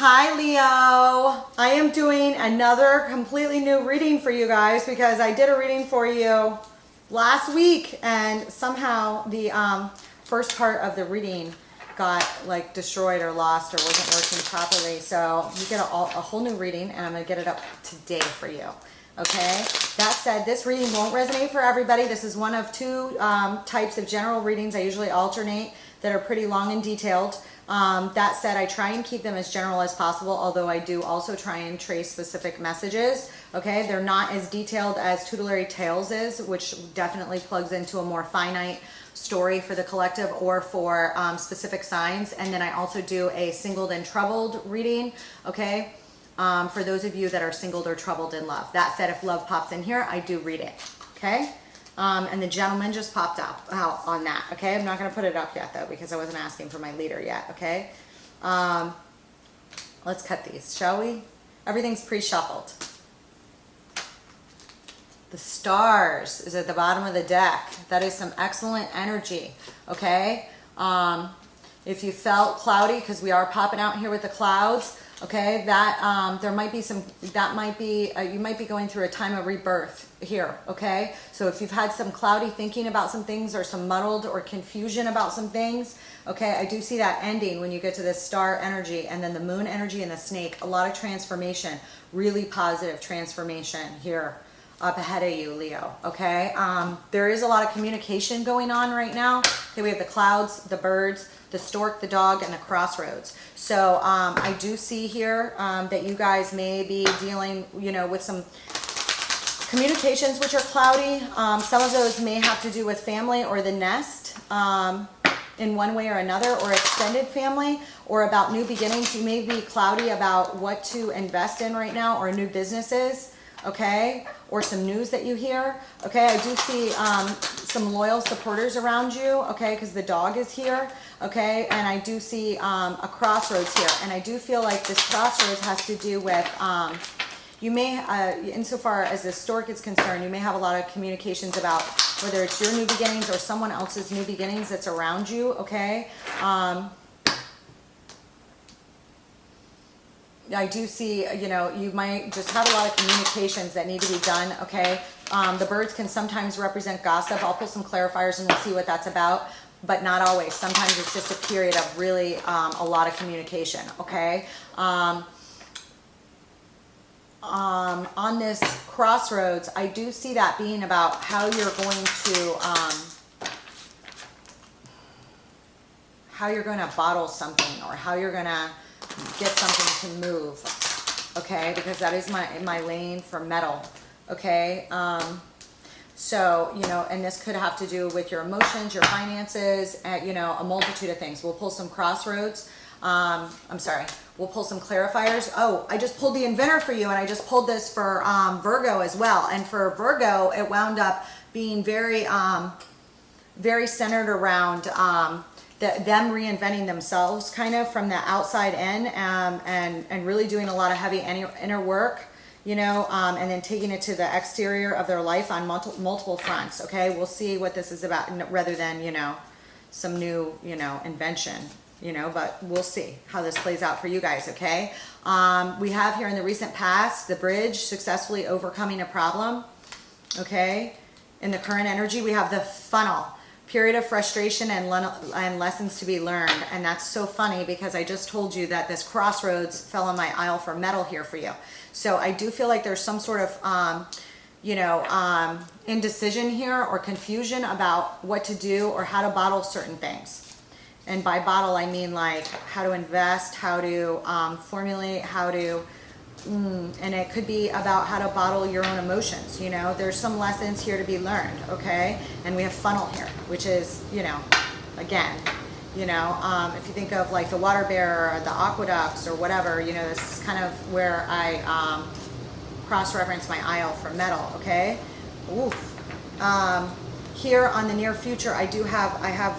Hi Leo, I am doing another completely new reading for you guys because I did a reading for you last week and somehow the first part of the reading got like destroyed or lost or wasn't working properly. So you get a whole new reading and I'm going to get it up today for you. Okay, that said, this reading won't resonate for everybody. This is one of two types of general readings. I usually alternate that are pretty long and detailed. That said, I try and keep them as general as possible, although I do also try and trace specific messages. Okay, they're not as detailed as Tutelary Tales is, which definitely plugs into a more finite story for the collective or for specific signs. And then I also do a singled and troubled reading, okay, for those of you that are singled or troubled in love. That said, if love pops in here, I do read it, okay? And the gentleman just popped up out on that, okay? I'm not going to put it up yet, though, because I wasn't asking for my leader yet, okay? Let's cut these, shall we? Everything's pre-shuffled. The stars is at the bottom of the deck. That is some excellent energy, okay? If you felt cloudy, because we are popping out here with the clouds, okay, that there might be some, that might be, you might be going through a time of rebirth here, okay? So if you've had some cloudy thinking about some things or some muddled or confusion about some things, okay, I do see that ending when you get to this star energy and then the moon energy and the snake. A lot of transformation, really positive transformation here up ahead of you, Leo, okay? There is a lot of communication going on right now. Okay, we have the clouds, the birds, the stork, the dog, and the crossroads. So I do see here that you guys may be dealing, you know, with some communications which are cloudy. Some of those may have to do with family or the nest in one way or another, or extended family, or about new beginnings. You may be cloudy about what to invest in right now, or new businesses, okay, or some news that you hear, okay. I do see some loyal supporters around you, okay, because the dog is here, okay, and I do see a crossroads here, and I do feel like this crossroads has to do with, you may, insofar as the stork is concerned, you may have a lot of communications about whether it's your new beginnings or someone else's new beginnings that's around you, okay. I do see, you know, you might just have a lot of communications that need to be done, okay? The birds can sometimes represent gossip. I'll pull some clarifiers and we'll see what that's about, but not always. Sometimes it's just a period of really a lot of communication, okay? On this crossroads, I do see that being about how you're going to bottle something, or how you're going to get something to move, okay, because that is my lane for metal, okay. So, you know, and this could have to do with your emotions, your finances, you know, a multitude of things. We'll pull some crossroads. We'll pull some clarifiers. Oh, I just pulled the inventor for you, and I just pulled this for Virgo as well. And for Virgo, it wound up being very, very centered around them reinventing themselves kind of from the outside in, and really doing a lot of heavy inner work, you know, and then taking it to the exterior of their life on multiple fronts, okay? We'll see what this is about, rather than, you know, some new, you know, invention, you know, but we'll see how this plays out for you guys, okay? We have here in the recent past, the bridge, successfully overcoming a problem, okay? In the current energy, we have the funnel, period of frustration and lessons to be learned. And that's so funny because I just told you that this crossroads fell on my aisle for metal here for you. So I do feel like there's some sort of, you know, indecision here or confusion about what to do or how to bottle certain things. And by bottle, I mean like how to invest, how to formulate, how to, and it could be about how to bottle your own emotions, you know. There's some lessons here to be learned, okay? And we have funnel here, which is, you know, again, you know, if you think of like the water bearer or the aqueducts or whatever, you know, this is kind of where I cross-reference my aisle for metal, okay? Oof. Here on the near future, I have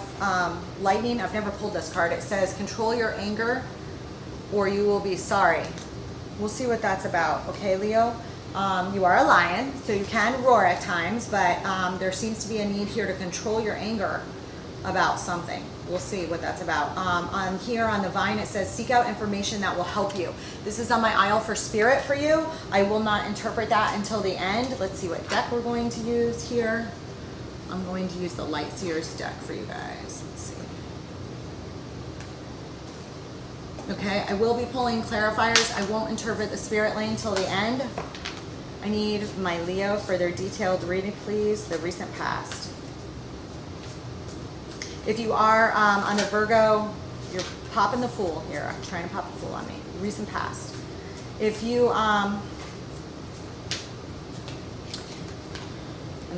lightning. I've never pulled this card. It says, control your anger or you will be sorry. We'll see what that's about, okay, Leo? You are a lion, so you can roar at times, but there seems to be a need here to control your anger about something, We'll see what that's about. On here on the vine, it says, seek out information that will help you. This is on my aisle for spirit for you. I will not interpret that until the end. Let's see what deck we're going to use here. I'm going to use the Light Seers deck for you guys. Let's see. Okay, I will be pulling clarifiers. I won't interpret the spirit lane till the end. I need my Leo for their detailed reading, please. The recent past. If you are on the Virgo, you're popping the Fool here. I'm trying to pop the Fool on me. Recent past. If you, and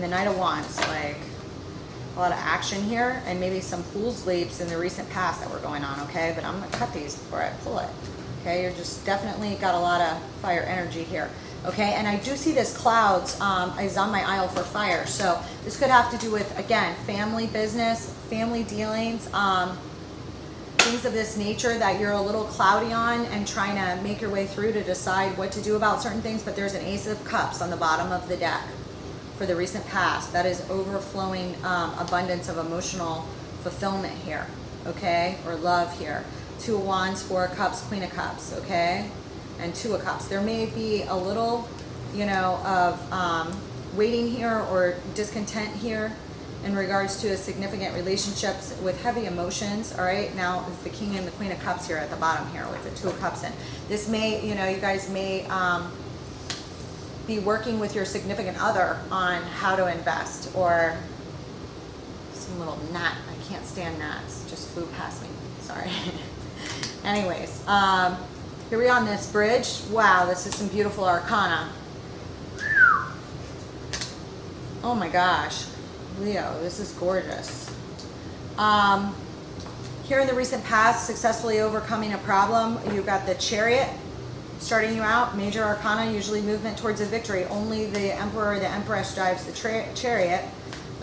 the Knight of Wands, like a lot of action here, and maybe some Fool's leaps in the recent past that were going on, okay? But I'm going to cut these before I pull it, okay? You're just definitely got a lot of fire energy here. Okay, and I do see this clouds is on my aisle for fire. So this could have to do with, again, family business, family dealings, things of this nature that you're a little cloudy on and trying to make your way through to decide what to do about certain things. But there's an Ace of Cups on the bottom of the deck for the recent past. That is overflowing abundance of emotional fulfillment here, okay, or love here. Two of Wands, Four of Cups, Queen of Cups, okay? And Two of Cups. There may be a little, you know, of waiting here or discontent here in regards to a significant relationships with heavy emotions. All right, now it's the King and the Queen of Cups here at the bottom here with the Two of Cups in. This may, you know, you guys may be working with your significant other on how to invest, or some little gnat. I can't stand gnats. Just flew past me. Sorry. Anyways, here we are on this bridge. Wow, this is some beautiful arcana. Oh my gosh, Leo, this is gorgeous. Here in the recent past, successfully overcoming a problem, you've got the Chariot starting you out. Major arcana, usually movement towards a victory. Only the Emperor or the Empress drives the Chariot.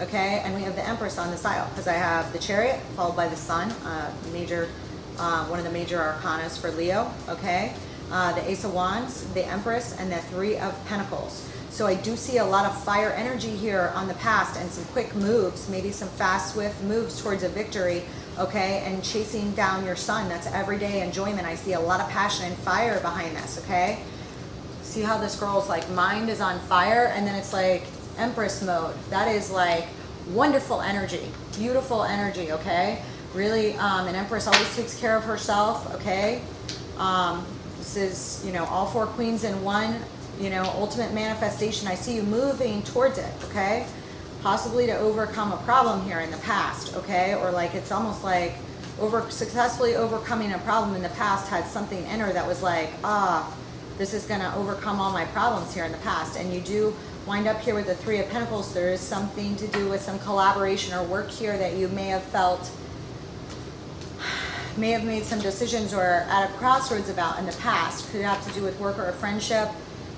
Okay, and we have the Empress on this aisle because I have the Chariot followed by the Sun, one of the major arcanas for Leo, okay? The Ace of Wands, the Empress, and the Three of Pentacles. So I do see a lot of fire energy here on the past and some quick moves, maybe some fast, swift moves towards a victory, okay? And chasing down your sun, that's everyday enjoyment. I see a lot of passion and fire behind this, okay? See how this girl's like mind is on fire, and then it's like Empress mode. That is like wonderful energy, beautiful energy, okay? Really, an Empress always takes care of herself, okay? This is, you know, all four queens in one, you know, ultimate manifestation. I see you moving towards it, okay? Possibly to overcome a problem here in the past, okay? Or like it's almost like successfully overcoming a problem in the past had something in her that was like, this is going to overcome all my problems here in the past. And you do wind up here with the Three of Pentacles. There is something to do with some collaboration or work here that you may have felt, may have made some decisions or at a crossroads about in the past. Could have to do with work or a friendship,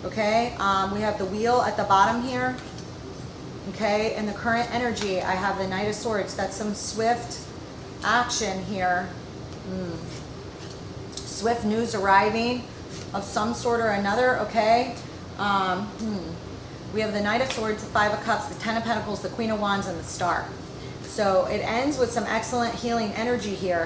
okay? We have the Wheel at the bottom here, okay? In the current energy, I have the Knight of Swords. That's some swift action here. Swift news arriving of some sort or another, okay? We have the Knight of Swords, the Five of Cups, the Ten of Pentacles, the Queen of Wands, and the Star. So it ends with some excellent healing energy here.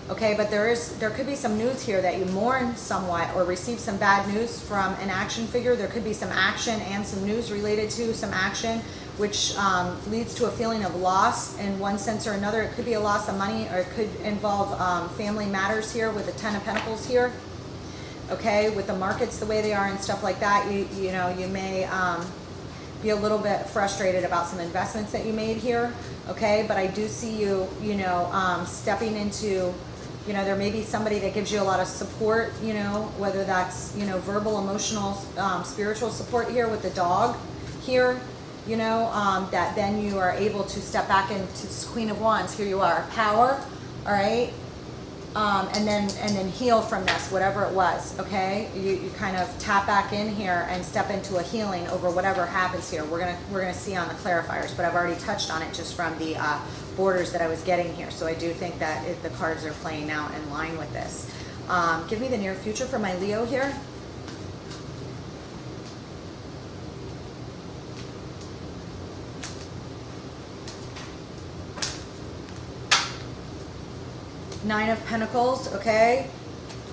Okay, but there could be some news here that you mourn somewhat or receive some bad news from an action figure. There could be some action and some news related to some action, which leads to a feeling of loss in one sense or another. It could be a loss of money, or it could involve family matters here with the Ten of Pentacles here. Okay, with the markets the way they are and stuff like that, you know, you may be a little bit frustrated about some investments that you made here. Okay, but I do see you, you know, stepping into, you know, there may be somebody that gives you a lot of support, you know, whether that's, you know, verbal, emotional, spiritual support here with the dog here, you know, that then you are able to step back into this Queen of Wands. Here you are, power, all right, and then heal from this, whatever it was, okay? You kind of tap back in here and step into a healing over whatever happens here. We're gonna see on the clarifiers, but I've already touched on it just from the borders that I was getting here. So I do think that the cards are playing out in line with this. Give me the near future for my Leo here. Nine of Pentacles, okay?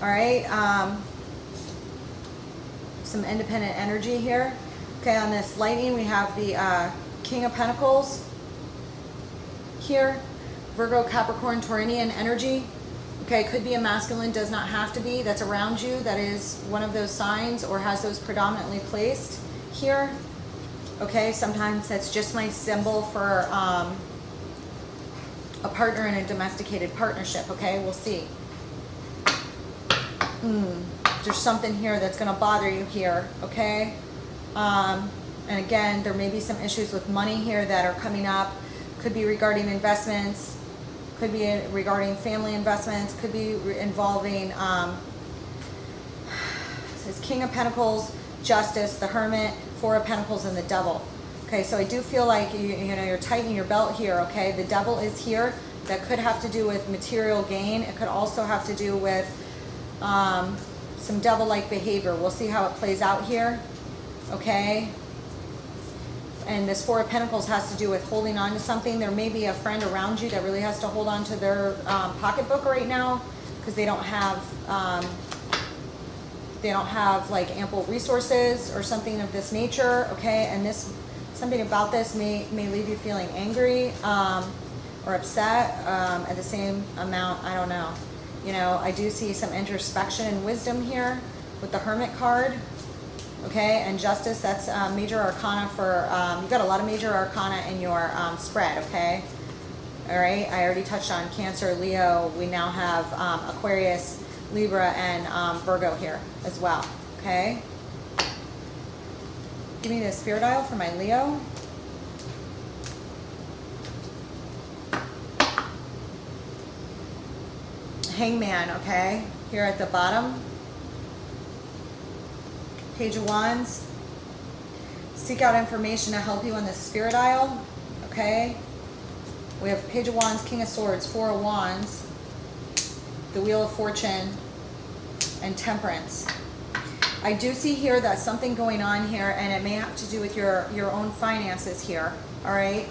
All right, some independent energy here. Okay, on this lightning, we have the King of Pentacles here. Virgo, Capricorn, Taurian energy. Okay, could be a masculine, does not have to be. That's around you. That is one of those signs or has those predominantly placed here. Okay, sometimes that's just my symbol for a partner in a domesticated partnership. Okay, we'll see. There's something here that's going to bother you here. Okay, and again, there may be some issues with money here that are coming up. Could be regarding investments, could be regarding family investments, could be involving this King of Pentacles, Justice, the Hermit, Four of Pentacles, and the Devil. Okay, so I do feel like you're tightening your belt here. Okay, the Devil is here. That could have to do with material gain. It could also have to do with some devil-like behavior. We'll see how it plays out here. Okay. And this Four of Pentacles has to do with holding on to something. There may be a friend around you that really has to hold on to their pocketbook right now because they don't have like ample resources or something of this nature. Okay, and this something about this may leave you feeling angry or upset at the same amount. I don't know. You know, I do see some introspection and wisdom here with the Hermit card. Okay, and Justice, that's major arcana for, you've got a lot of major arcana in your spread, okay? All right, I already touched on Cancer, Leo. We now have Aquarius, Libra, and Virgo here as well, okay? Give me the spirit dial for my Leo. Hangman, okay, here at the bottom. Page of Wands. Seek out information to help you on the spirit dial. Okay. We have Page of Wands, King of Swords, Four of Wands, the Wheel of Fortune, and Temperance. I do see here that something going on here, and it may have to do with your own finances here. All right,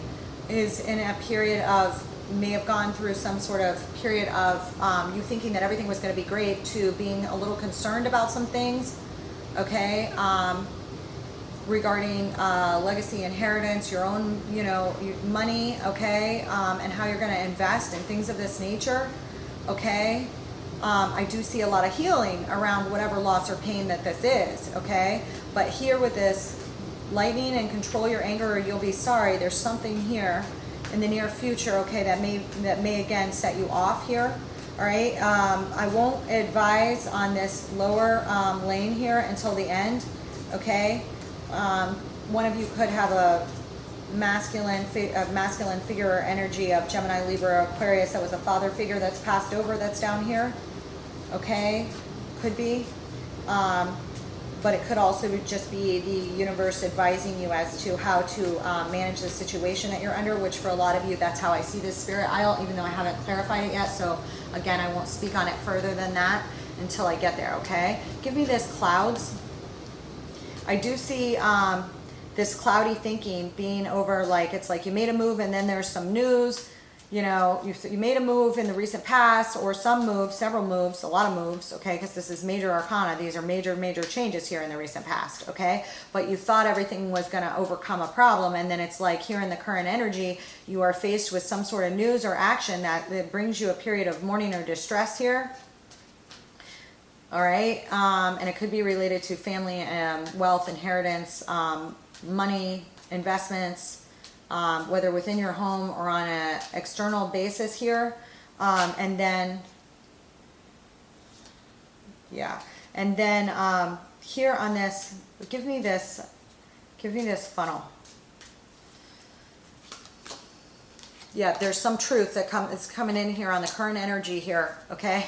is in a period of, may have gone through some sort of period of you thinking that everything was going to be great to being a little concerned about some things. Okay, regarding legacy, inheritance, your own, money, okay, and how you're going to invest in things of this nature, okay. I do see a lot of healing around whatever loss or pain that this is, okay. But here with this lightning and control your anger or you'll be sorry, there's something here in the near future, okay, that may again set you off here. All right, I won't advise on this lower lane here until the end, okay? One of you could have a masculine figure or energy of Gemini, Libra, Aquarius that was a father figure that's passed over that's down here, okay? Could be. But it could also just be the universe advising you as to how to manage the situation that you're under, which for a lot of you, that's how I see this spirit aisle, even though I haven't clarified it yet. So again, I won't speak on it further than that until I get there, okay? Give me this clouds. I do see this cloudy thinking being over, like, it's like you made a move and then there's some news. You made a move in the recent past, or some moves, several moves, a lot of moves, okay, because this is major arcana. These are major changes here in the recent past, okay? But you thought everything was going to overcome a problem, and then it's like here in the current energy, you are faced with some sort of news or action that brings you a period of mourning or distress here. All right, and it could be related to family, wealth, inheritance, money, investments, whether within your home or on an external basis here. And then here on this, give me this funnel. Yeah, there's some truth that is coming in here on the current energy here, okay?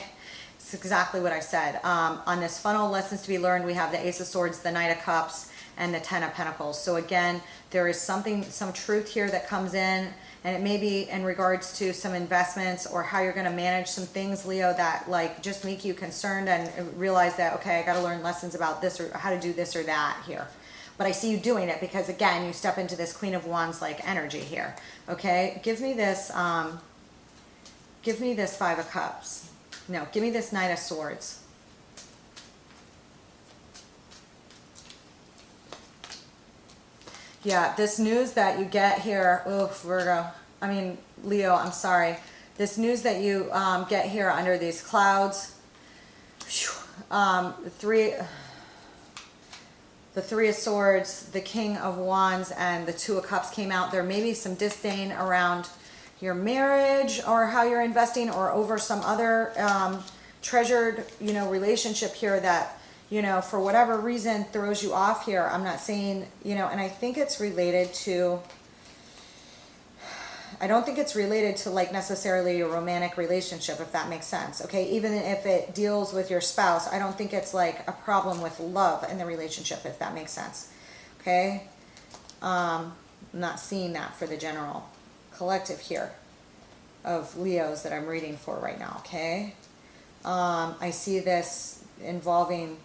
It's exactly what I said. On this funnel, lessons to be learned, we have the Ace of Swords, the Knight of Cups, and the Ten of Pentacles. So again, there is some truth here that comes in, and it may be in regards to some investments or how you're going to manage some things, Leo, that like just make you concerned and realize that, okay, I got to learn lessons about this or how to do this or that here. But I see you doing it because, again, you step into this Queen of Wands like energy here. Okay, give me this Give me this Five of Cups. No, give me this Knight of Swords. Yeah, this news that you get here, Leo, I'm sorry. This news that you get here under these clouds, the Three of Swords, the King of Wands, and the Two of Cups came out. There may be some disdain around your marriage or how you're investing, or over some other treasured, relationship here that, for whatever reason throws you off here. I'm not saying, and I think it's related to, I don't think it's related to like necessarily a romantic relationship, if that makes sense. Okay, even if it deals with your spouse, I don't think it's like a problem with love in the relationship, if that makes sense. Okay, I'm not seeing that for the general collective here of Leos that I'm reading for right now. Okay, I see this involving,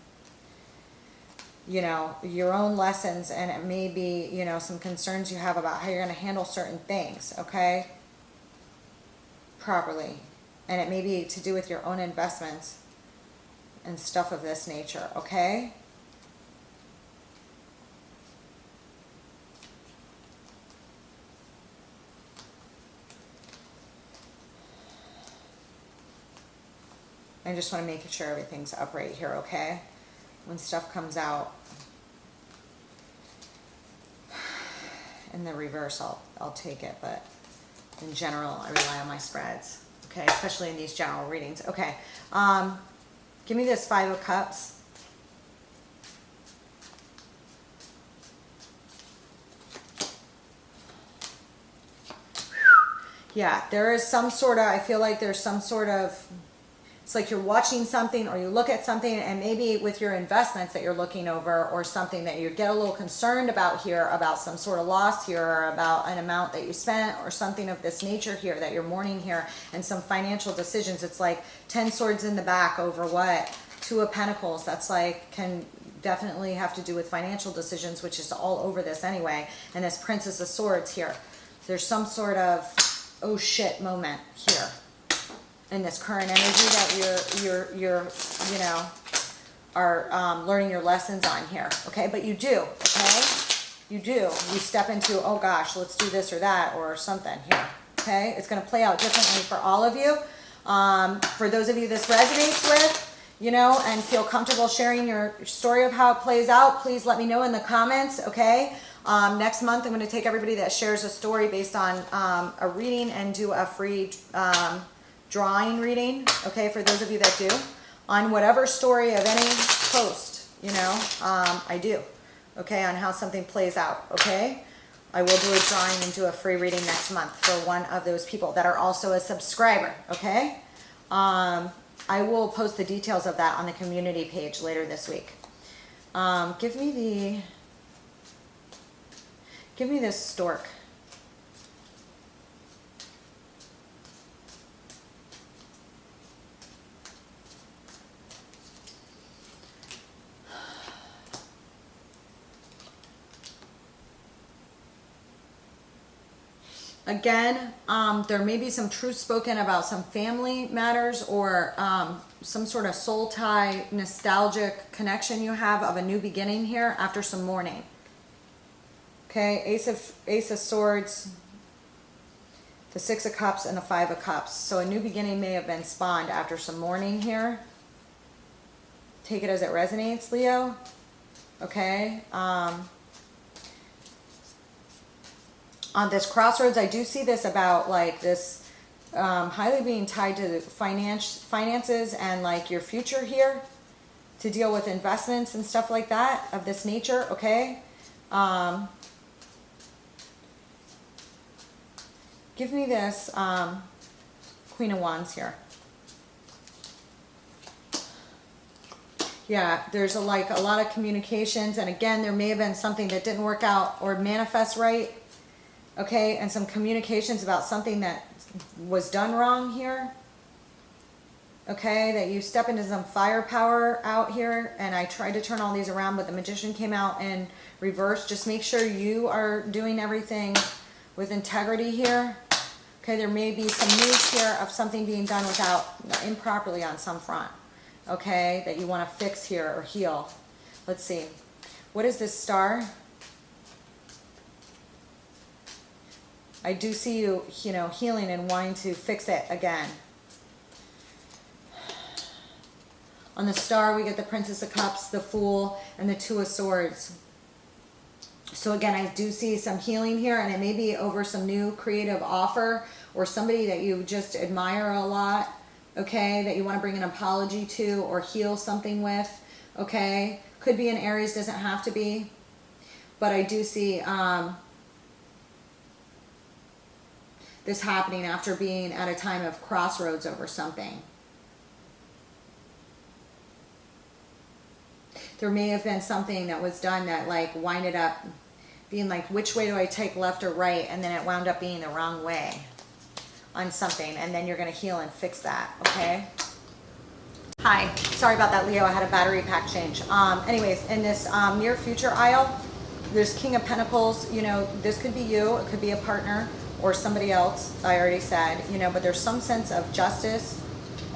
your own lessons, and it may be, some concerns you have about how you're going to handle certain things, okay, properly. And it may be to do with your own investments and stuff of this nature, okay? I just want to make sure everything's up right here, okay? When stuff comes out in the reverse, I'll take it, but in general, I rely on my spreads, okay, especially in these general readings. Okay, give me this Five of Cups. Yeah, there is some sort of, I feel like there's some sort of, it's like you're watching something, or you look at something, and maybe with your investments that you're looking over, or something that you get a little concerned about here, about some sort of loss here, or about an amount that you spent, or something of this nature here that you're mourning here, and some financial decisions. It's like 10 swords in the back over what? Two of Pentacles. That's like, can definitely have to do with financial decisions, which is all over this anyway. And this Princess of Swords here. There's some sort of, oh shit moment here in this current energy that you're are learning your lessons on here, okay? But you do, okay? You step into, oh gosh, let's do this or that or something here, okay? It's going to play out differently for all of you. For those of you this resonates with, and feel comfortable sharing your story of how it plays out, please let me know in the comments, okay? Next month, I'm going to take everybody that shares a story based on a reading and do a free drawing reading, okay, for those of you that do, on whatever story of any post, I do, okay, on how something plays out, okay? I will do a drawing and do a free reading next month for one of those people that are also a subscriber, okay? I will post the details of that on the community page later this week. Give me this stork. Again, there may be some truth spoken about some family matters, or some sort of soul tie, nostalgic connection you have of a new beginning here after some mourning. Okay, Ace of Swords, the Six of Cups, and the Five of Cups. So a new beginning may have been spawned after some mourning here. Take it as it resonates, Leo. Okay. On this crossroads, I do see this about like this highly being tied to the finances and like your future here, to deal with investments and stuff like that of this nature, okay? Give me this Queen of Wands here. Yeah, there's a lot of communications, and again, there may have been something that didn't work out or manifest right. Okay, and some communications about something that was done wrong here. Okay, that you step into some firepower out here, and I tried to turn all these around, but the Magician came out in reverse. Just make sure you are doing everything with integrity here. Okay, there may be some news here of something being done improperly on some front. Okay, that you want to fix here or heal. Let's see. What is this star? I do see you, healing and wanting to fix it again. On the star, we get the Princess of Cups, the Fool, and the Two of Swords. So again, I do see some healing here, and it may be over some new creative offer or somebody that you just admire a lot, okay, that you want to bring an apology to or heal something with, okay. Could be in Aries, doesn't have to be. But I do see this happening after being at a time of crossroads over something. There may have been something that was done that like winded up being like, which way do I take, left or right? And then it wound up being the wrong way on something. And then you're going to heal and fix that, okay? Hi, sorry about that, Leo. I had a battery pack change. Anyways, in this near future aisle, there's King of Pentacles. This could be you, it could be a partner or somebody else, I already said, but there's some sense of justice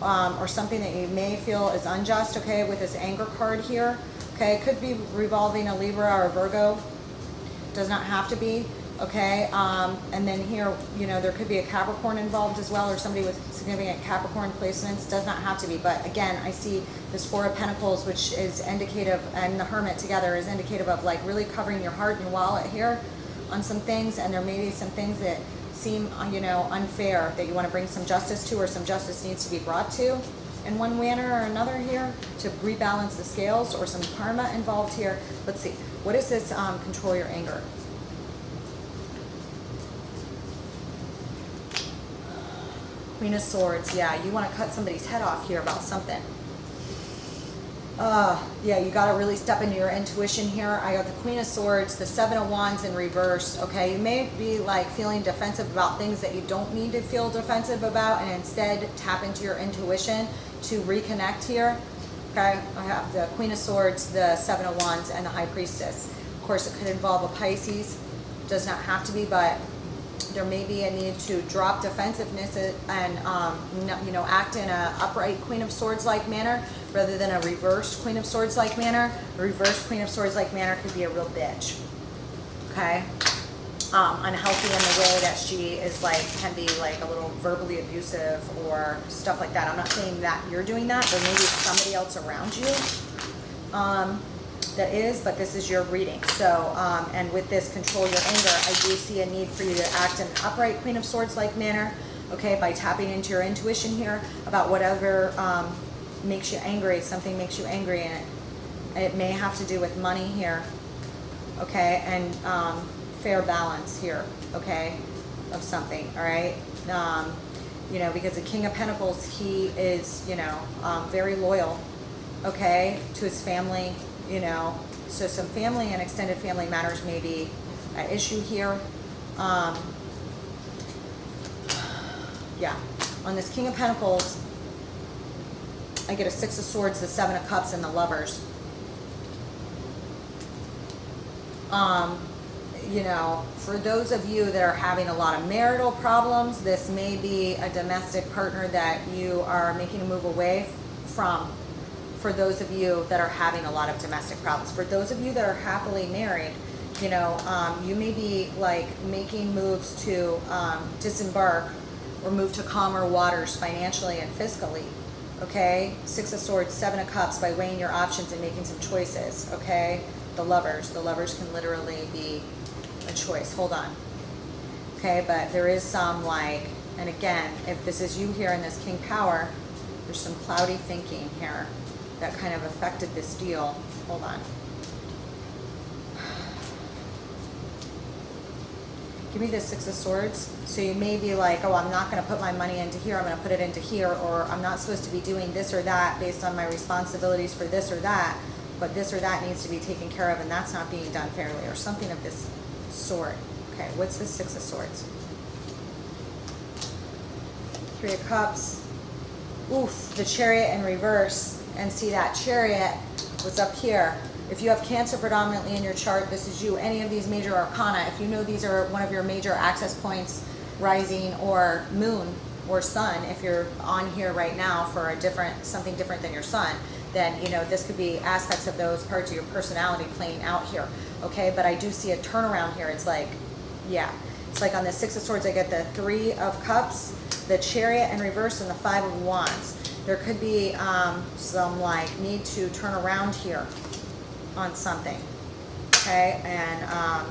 or something that you may feel is unjust, okay, with this anger card here. Okay, it could be revolving a Libra or a Virgo. Does not have to be, okay? And then here, there could be a Capricorn involved as well, or somebody with significant Capricorn placements. Does not have to be, but again, I see this Four of Pentacles, which is indicative, and the Hermit together is indicative of like really covering your heart and wallet here on some things, and there may be some things that seem, unfair that you want to bring some justice to, or some justice needs to be brought to in one manner or another here to rebalance the scales, or some karma involved here. Let's see. What is this control your anger? Queen of Swords. Yeah, you want to cut somebody's head off here about something. Yeah, you got to really step into your intuition here. I got the Queen of Swords, the Seven of Wands in reverse. Okay, you may be like feeling defensive about things that you don't need to feel defensive about, and instead tap into your intuition to reconnect here. Okay, I have the Queen of Swords, the Seven of Wands, and the High Priestess. Of course, it could involve a Pisces. Does not have to be, but there may be a need to drop defensiveness and act in a upright Queen of Swords like manner rather than a reversed Queen of Swords like manner. A reversed Queen of Swords like manner could be a real bitch. Okay, unhealthy in the way that she is can be like a little verbally abusive or stuff like that. I'm not saying that you're doing that, but maybe somebody else around you that is, but this is your reading. So, and with this control your anger, I do see a need for you to act in an upright Queen of Swords like manner, okay, by tapping into your intuition here about whatever makes you angry. Something makes you angry, and it may have to do with money here, okay, and fair balance here, okay, of something, all right. Because the King of Pentacles, he is, very loyal, okay, to his family. So some family and extended family matters may be an issue here. Yeah, on this King of Pentacles, I get a Six of Swords, the Seven of Cups, and the Lovers. For those of you that are having a lot of marital problems, this may be a domestic partner that you are making a move away from. For those of you that are having a lot of domestic problems, for those of you that are happily married, you may be like making moves to disembark or move to calmer waters financially and fiscally, okay? Six of Swords, Seven of Cups, by weighing your options and making some choices, okay? The Lovers can literally be a choice. Hold on. Okay, but there is some and again, if this is you here in this King Power, there's some cloudy thinking here that kind of affected this deal. Hold on. Give me the Six of Swords. So you may be like, oh, I'm not going to put my money into here, I'm going to put it into here, or I'm not supposed to be doing this or that based on my responsibilities for this or that, but this or that needs to be taken care of, and that's not being done fairly, or something of this sort. Okay, what's the Six of Swords? Three of Cups. Oof, the Chariot in reverse. And see, that Chariot was up here. If you have Cancer predominantly in your chart, this is you. Any of these major arcana, if you know these are one of your major access points rising or moon or sun. If you're on here right now for a different, something different than your sun, then, you know, this could be aspects of those parts of your personality playing out here. Okay, but I do see a turnaround here. It's like, yeah, it's like on the Six of Swords, I get the Three of Cups, the Chariot in reverse, and the Five of Wands. There could be some like need to turn around here on something. Okay, and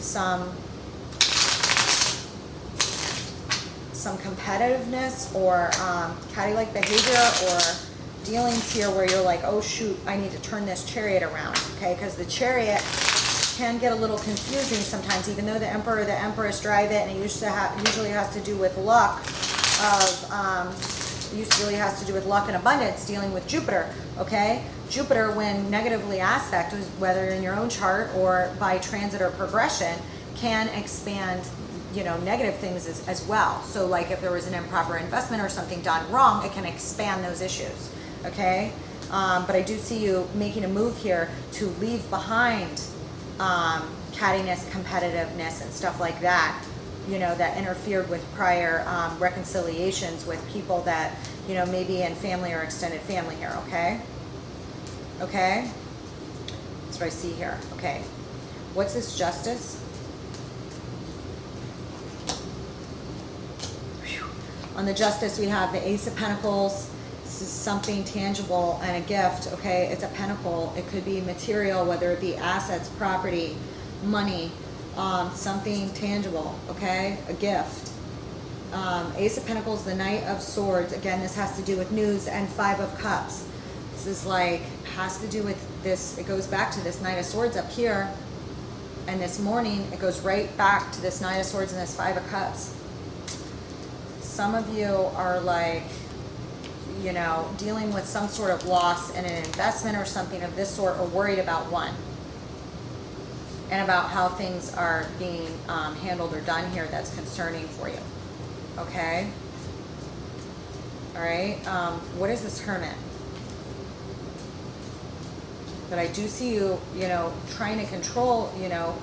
some competitiveness or catty-like behavior or dealings here where you're like, oh shoot, I need to turn this Chariot around. Okay, because the Chariot can get a little confusing sometimes, even though the Emperor, the Empress drive it, and it usually has to do with luck usually has to do with luck and abundance, dealing with Jupiter. Okay, Jupiter, when negatively aspect, whether in your own chart or by transit or progression, can expand, you know, negative things as well. So like if there was an improper investment or something done wrong, it can expand those issues. Okay, but I do see you making a move here to leave behind cattiness, competitiveness, and stuff like that, you know, that interfered with prior reconciliations with people that, you know, maybe in family or extended family here. Okay, okay, that's what I see here. Okay, what's this Justice? Whew. On the Justice, we have the Ace of Pentacles. This is something tangible and a gift. Okay, it's a pentacle. It could be material, whether it be assets, property, money, something tangible. Okay, a gift. Ace of Pentacles, the Knight of Swords. Again, this has to do with news, and Five of Cups. This is like, has to do with this. It goes back to this Knight of Swords up here, and this morning it goes right back to this Knight of Swords and this Five of Cups. Some of you are like, you know, dealing with some sort of loss in an investment or something of this sort, or worried about one, and about how things are being handled or done here that's concerning for you. Okay, all right, what is this Hermit? But I do see you, you know, trying to control, you know,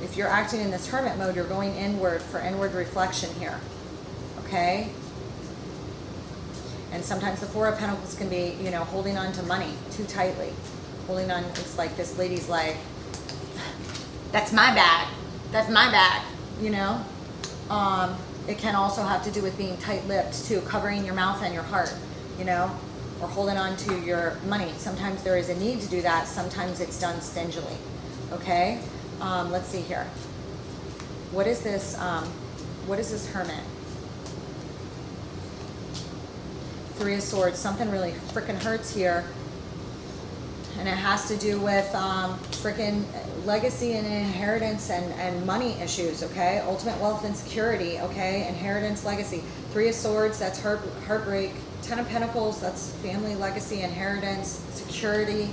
if you're acting in this Hermit mode, you're going inward for inward reflection here. Okay, and sometimes the Four of Pentacles can be, you know, holding on to money too tightly. Holding on, it's like this lady's like, that's my bag. That's my bag, you know. It can also have to do with being tight-lipped too, covering your mouth and your heart, you know, or holding on to your money. Sometimes there is a need to do that. Sometimes it's done stingily. Okay, let's see here. What is this? What is this Hermit? Three of Swords. Something really freaking hurts here, and it has to do with freaking legacy and inheritance and money issues. Okay, ultimate wealth and security. Okay, inheritance, legacy. Three of Swords, that's heartbreak. Ten of Pentacles, that's family, legacy, inheritance, security,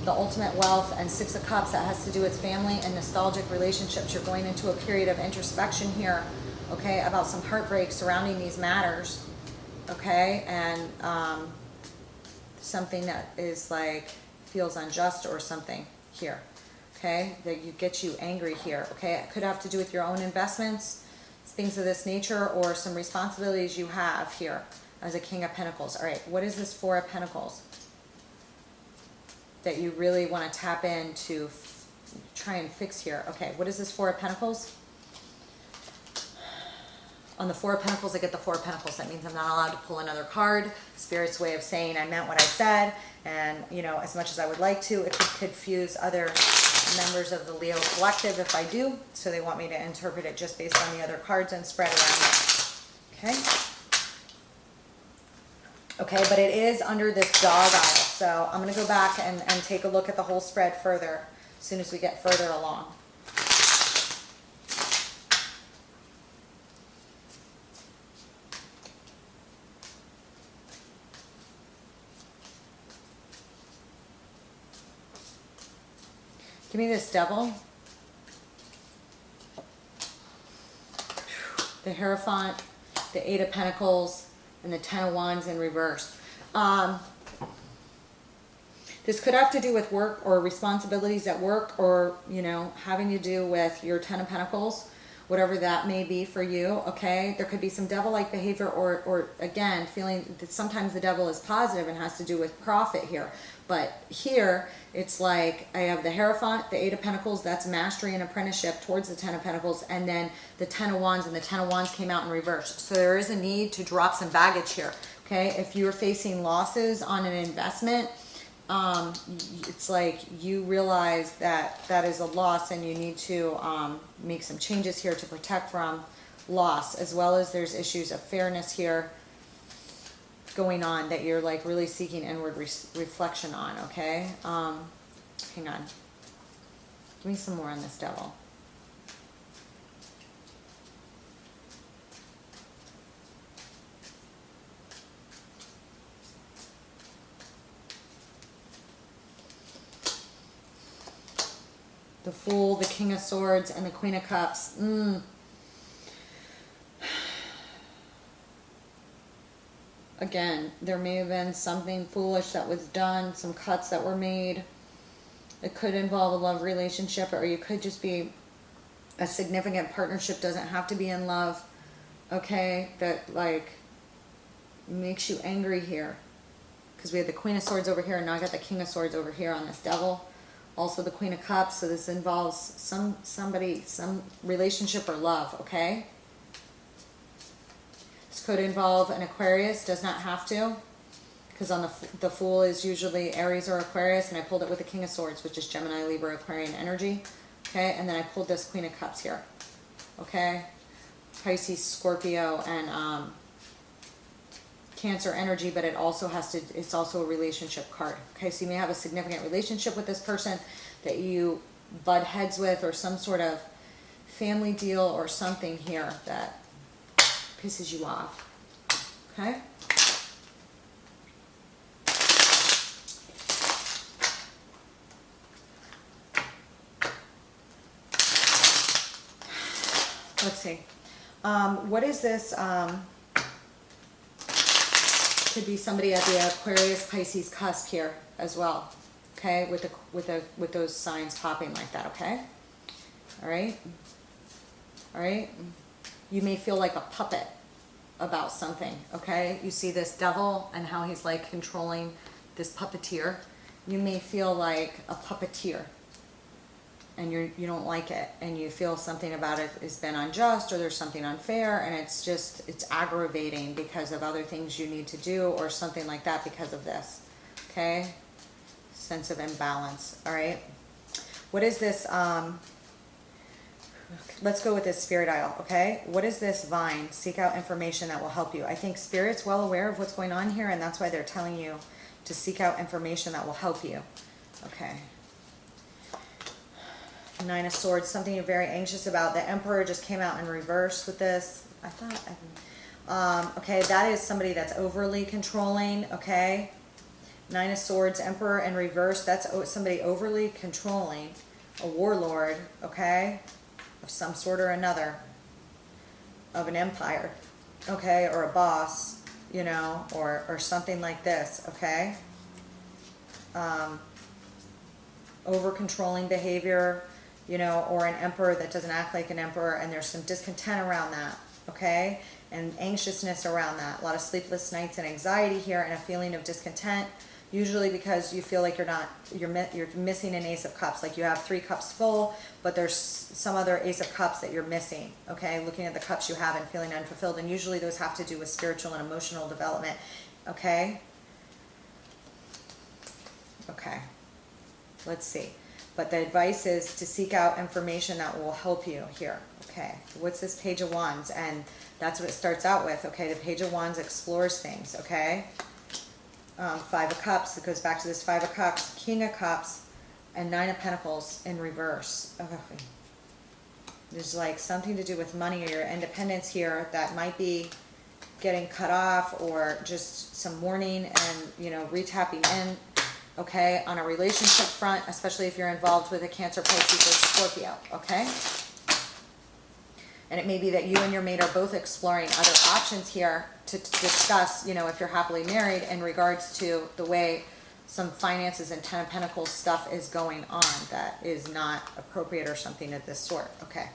the ultimate wealth. And Six of Cups, that has to do with family and nostalgic relationships. You're going into a period of introspection here, okay, about some heartbreak surrounding these matters. Okay, and something that is like feels unjust or something here. Okay, that you get you angry here. Okay, it could have to do with your own investments, things of this nature, or some responsibilities you have here as a King of Pentacles. All right, what is this Four of Pentacles that you really want to tap into, try and fix here? Okay, what is this Four of Pentacles? On the Four of Pentacles, I get the Four of Pentacles. That means I'm not allowed to pull another card. Spirit's way of saying I meant what I said, and, you know, as much as I would like to, it could confuse other members of the Leo collective if I do, so they want me to interpret it just based on the other cards and spread around it. Okay? Okay, but it is under this dog aisle, so I'm going to go back and take a look at the whole spread further as soon as we get further along. Give me this Devil, the Hierophant, the Eight of Pentacles, and the Ten of Wands in reverse. This could have to do with work or responsibilities at work, or, you know, having to do with your Ten of Pentacles, whatever that may be for you, okay? There could be some devil-like behavior, or again, feeling that sometimes the devil is positive and has to do with profit here. But here, it's like I have the Hierophant, the Eight of Pentacles, that's mastery and apprenticeship towards the Ten of Pentacles, and then the Ten of Wands, and the Ten of Wands came out in reverse. So there is a need to drop some baggage here, okay? If you're facing losses on an investment, it's like you realize that that is a loss, and you need to make some changes here to protect from loss, as well as there's issues of fairness here going on that you're like really seeking inward reflection on, okay? Hang on. Give me some more on this devil. The Fool, the King of Swords, and the Queen of Cups. Again, there may have been something foolish that was done, some cuts that were made. It could involve a love relationship, or you could just be a significant partnership, doesn't have to be in love, okay? That like makes you angry here. Because we had the Queen of Swords over here, and now I got the King of Swords over here on this devil. Also the Queen of Cups, so this involves some relationship or love, okay? This could involve an Aquarius, does not have to, because on the Fool is usually Aries or Aquarius, and I pulled it with the King of Swords, which is Gemini, Libra, Aquarian energy, okay? And then I pulled this Queen of Cups here, okay? Pisces, Scorpio, and Cancer energy, but it also has to, it's also a relationship card, okay? So you may have a significant relationship with this person that you butt heads with, or some sort of family deal or something here that pisses you off, okay? Let's see. What is this? Could be somebody at the Aquarius Pisces cusp here as well, okay? With those signs popping like that, okay? All right, all right. You may feel like a puppet about something, okay? You see this devil and how he's like controlling this puppeteer. You may feel like a puppeteer, and you don't like it, and you feel something about it has been unjust, or there's something unfair, and it's aggravating because of other things you need to do, or something like that because of this, okay? Sense of imbalance, all right? What is this, let's go with this Spirit Isle, okay? What is this vine? Seek out information that will help you. I think Spirit's well aware of what's going on here, and that's why they're telling you to seek out information that will help you, okay? Nine of Swords, something you're very anxious about. The Emperor just came out in reverse with this. I thought, okay, that is somebody that's overly controlling, okay? Nine of Swords, Emperor in reverse, that's somebody overly controlling, a warlord, okay? Of some sort or another, of an empire, okay? Or a boss, you know, or something like this, okay? Over controlling behavior, you know, or an emperor that doesn't act like an emperor, and there's some discontent around that, okay? And anxiousness around that. A lot of sleepless nights and anxiety here, and a feeling of discontent, usually because you feel like you're missing an Ace of Cups, like you have 3 cups full, but there's some other Ace of Cups that you're missing, okay? Looking at the cups you have and feeling unfulfilled, and usually those have to do with spiritual and emotional development, okay? Okay, let's see. But the advice is to seek out information that will help you here, okay? What's this Page of Wands? And that's what it starts out with, okay? The Page of Wands explores things, okay? Five of Cups, it goes back to this Five of Cups, King of Cups, and Nine of Pentacles in reverse. Okay. There's like something to do with money or your independence here that might be getting cut off, or just some mourning and, you know, re-tapping in, okay, on a relationship front, especially if you're involved with a Cancer, Pisces, or Scorpio, okay? And it may be that you and your mate are both exploring other options here to discuss, you know, if you're happily married, in regards to the way some finances and Ten of Pentacles stuff is going on that is not appropriate or something of this sort, okay?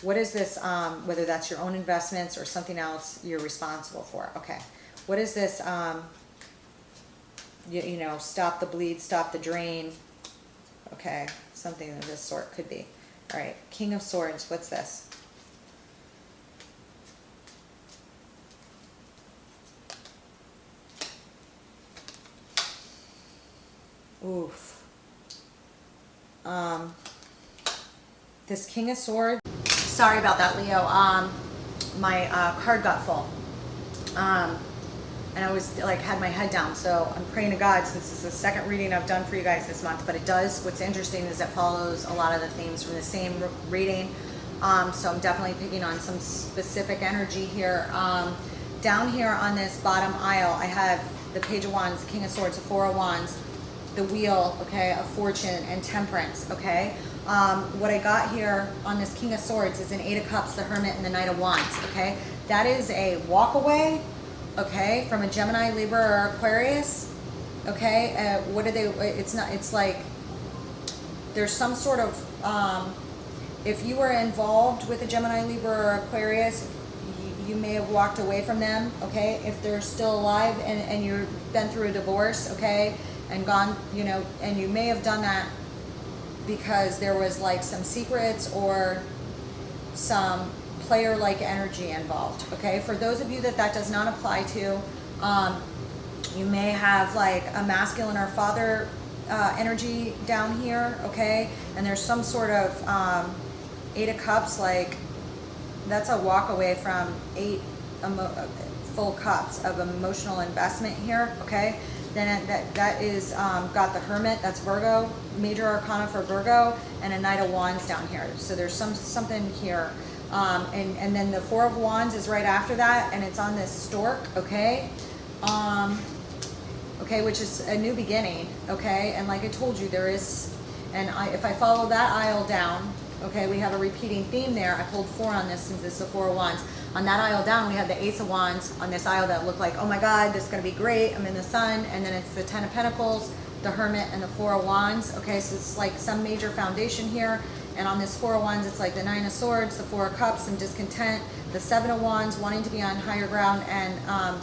What is this, whether that's your own investments or something else you're responsible for? Okay. What is this, you know, stop the bleed, stop the drain? Okay, something of this sort could be. All right, King of Swords, what's this? Oof. This King of Swords, sorry about that, Leo. My card got full. And I was like, had my head down. So I'm praying to God, since this is the second reading I've done for you guys this month, but it does, what's interesting is it follows a lot of the themes from the same reading. So I'm definitely picking on some specific energy here. Down here on this bottom aisle, I have the Page of Wands, King of Swords, the Four of Wands, the Wheel, okay, of Fortune, and Temperance, okay? What I got here on this King of Swords is an Eight of Cups, the Hermit, and the Knight of Wands, okay? That is a walk away, okay, from a Gemini, Libra, or Aquarius, okay? What do they, it's not, it's like, there's some sort of, if you were involved with a Gemini, Libra, or Aquarius, you may have walked away from them, okay? If they're still alive and you've been through a divorce, okay, and gone, you know, and you may have done that because there was like some secrets or some player-like energy involved, okay? For those of you that that does not apply to, you may have like a masculine or father energy down here, okay? And there's some sort of Eight of Cups, like that's a walk away from full cups of emotional investment here, okay? Then that is got the Hermit, that's Virgo, major arcana for Virgo, and a Knight of Wands down here. So there's something here. And then the Four of Wands is right after that, and it's on this stork, okay? Okay, which is a new beginning, okay? And like I told you, there is, and if I follow that aisle down, okay, we have a repeating theme there. I pulled 4 on this since it's the Four of Wands. On that aisle down, we have the Ace of Wands on this aisle that look like, oh my God, this is going to be great. I'm in the sun. And then it's the Ten of Pentacles, the Hermit, and the Four of Wands. Okay, so it's like some major foundation here. And on this Four of Wands, it's like the Nine of Swords, the Four of Cups, and discontent. The Seven of Wands, wanting to be on higher ground. And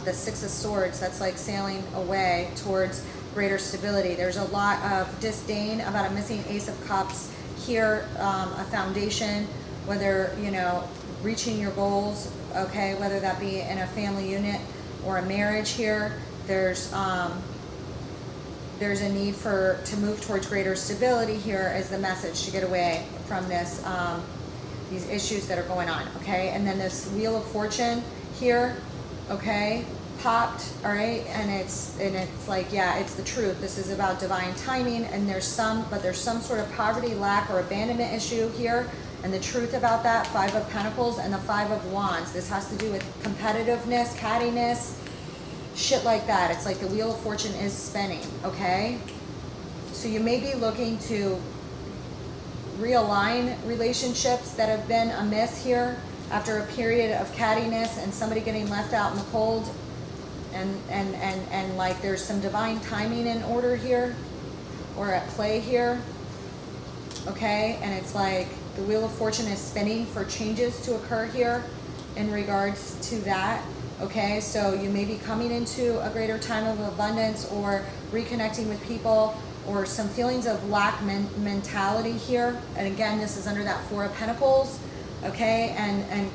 the Six of Swords, that's like sailing away towards greater stability. There's a lot of disdain about a missing Ace of Cups here, a foundation, whether, you know, reaching your goals, okay, whether that be in a family unit or a marriage here. There's a need to move towards greater stability here as the message to get away from this, these issues that are going on, okay? And then this Wheel of Fortune here, okay, popped, all right, and it's like, yeah, it's the truth. This is about divine timing, and there's some sort of poverty, lack, or abandonment issue here. And the truth about that, Five of Pentacles and the Five of Wands. This has to do with competitiveness, cattiness, shit like that. It's like the Wheel of Fortune is spinning, okay? So you may be looking to realign relationships that have been amiss here after a period of cattiness and somebody getting left out in the cold. And like there's some divine timing in order here or at play here, okay? And it's like the Wheel of Fortune is spinning for changes to occur here in regards to that, okay? So you may be coming into a greater time of abundance or reconnecting with people or some feelings of lack mentality here. And again, this is under that Four of Pentacles, okay? And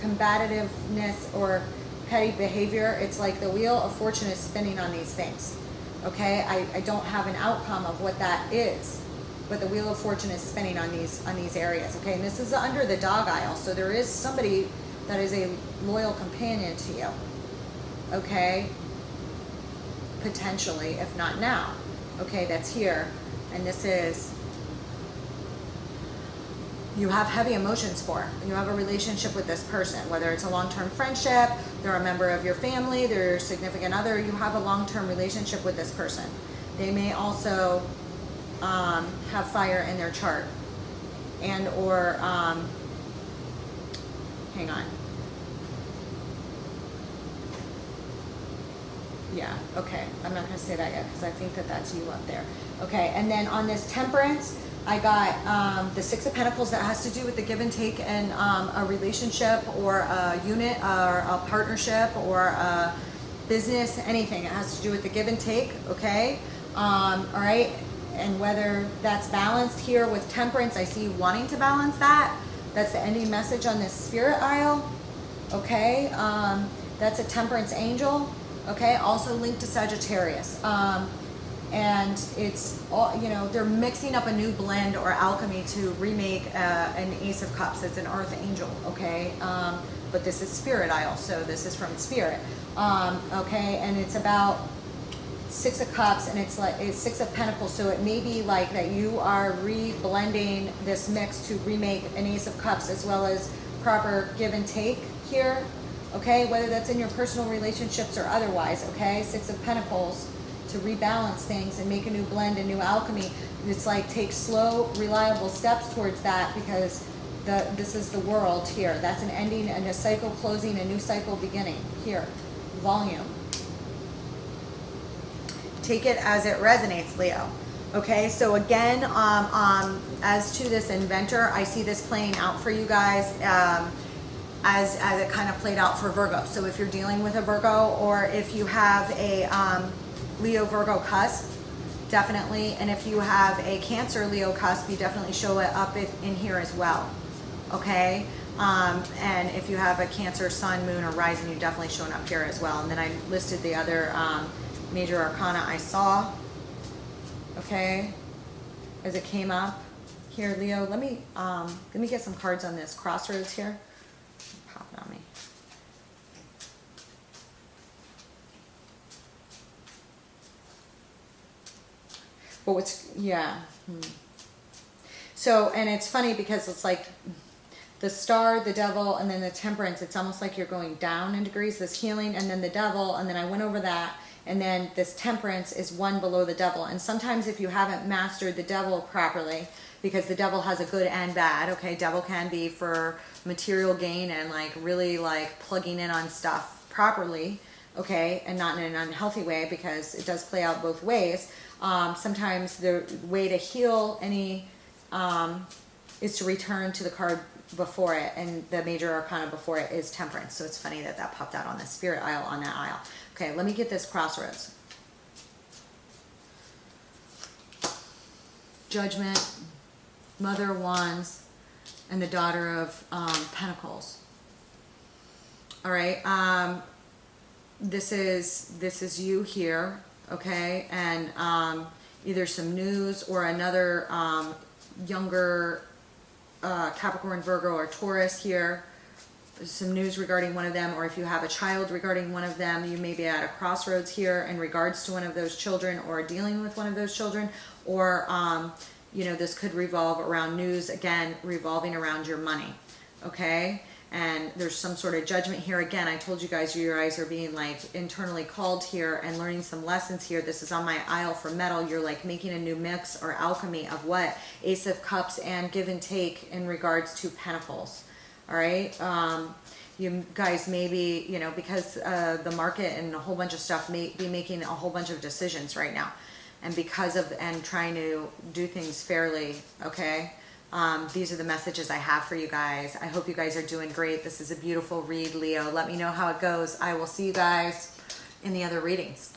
combativeness or petty behavior. It's like the Wheel of Fortune is spinning on these things, okay? I don't have an outcome of what that is, but the Wheel of Fortune is spinning on these areas, okay? And this is under the dog aisle, so there is somebody that is a loyal companion to you, okay? Potentially, if not now, okay, that's here. And this is, you have heavy emotions for. You have a relationship with this person, whether it's a long-term friendship, they're a member of your family, they're your significant other, you have a long-term relationship with this person. They may also have fire in their chart and or hang on. Yeah, okay, I'm not going to say that yet because I think that that's you up there. Okay, and then on this Temperance, I got the Six of Pentacles that has to do with the give and take in a relationship or a unit or a partnership or a business, anything. It has to do with the give and take, okay? All right, and whether that's balanced here with Temperance, I see you wanting to balance that. That's the ending message on this Spirit Isle, okay? That's a Temperance angel, okay? Also linked to Sagittarius. And it's all, you know, they're mixing up a new blend or alchemy to remake an Ace of Cups. It's an Earth angel, okay? But this is Spirit Isle, so this is from Spirit, okay? And it's about Six of Cups, and it's Six of Pentacles, so it may be like that you are re-blending this mix to remake an Ace of Cups as well as proper give and take here, okay? Whether that's in your personal relationships or otherwise, okay? Six of Pentacles, to rebalance things and make a new blend, a new alchemy. It's like take slow, reliable steps towards that, because this is the world here. That's an ending and a cycle closing, a new cycle beginning here. Volume. Take it as it resonates, Leo. Okay, so again, as to this inventor, I see this playing out for you guys as it kind of played out for Virgo. So if you're dealing with a Virgo, or if you have a Leo Virgo cusp, definitely, and if you have a Cancer Leo cusp, you definitely show it up in here as well, okay? And if you have a Cancer Sun, Moon, or Rising, you're definitely showing up here as well. And then I listed the other major arcana I saw, okay, as it came up here. Leo, let me get some cards on this crossroads here. Pop it on me. But what's, yeah. So, and it's funny because it's like the Star, the Devil, and then the Temperance. It's almost like you're going down in degrees, this healing, and then the Devil, and then I went over that, and then this Temperance is one below the Devil. And sometimes if you haven't mastered the Devil properly, because the Devil has a good and bad, okay? Devil can be for material gain and like really like plugging in on stuff properly, okay? And not in an unhealthy way, because it does play out both ways. Sometimes the way to heal any is to return to the card before it, and the major arcana before it is Temperance. So it's funny that that popped out on the Spirit Isle on that aisle. Okay, let me get this crossroads. Judgment, Mother of Wands, and the Daughter of Pentacles. All right, this is you here. Okay, and either some news or another younger Capricorn, Virgo, or Taurus here. Some news regarding one of them, or if you have a child regarding one of them, you may be at a crossroads here in regards to one of those children, or dealing with one of those children, or you know, this could revolve around news, again, revolving around your money, okay? And there's some sort of judgment here. Again, I told you guys your eyes are being like internally called here and learning some lessons here. This is on my aisle for metal. You're like making a new mix or alchemy of what? Ace of Cups and give and take in regards to Pentacles. All right. You guys may be, you know, because the market and a whole bunch of stuff may be making a whole bunch of decisions right now. And because of, and trying to do things fairly, okay? These are the messages I have for you guys. I hope you guys are doing great. This is a beautiful read, Leo. Let me know how it goes. I will see you guys in the other readings.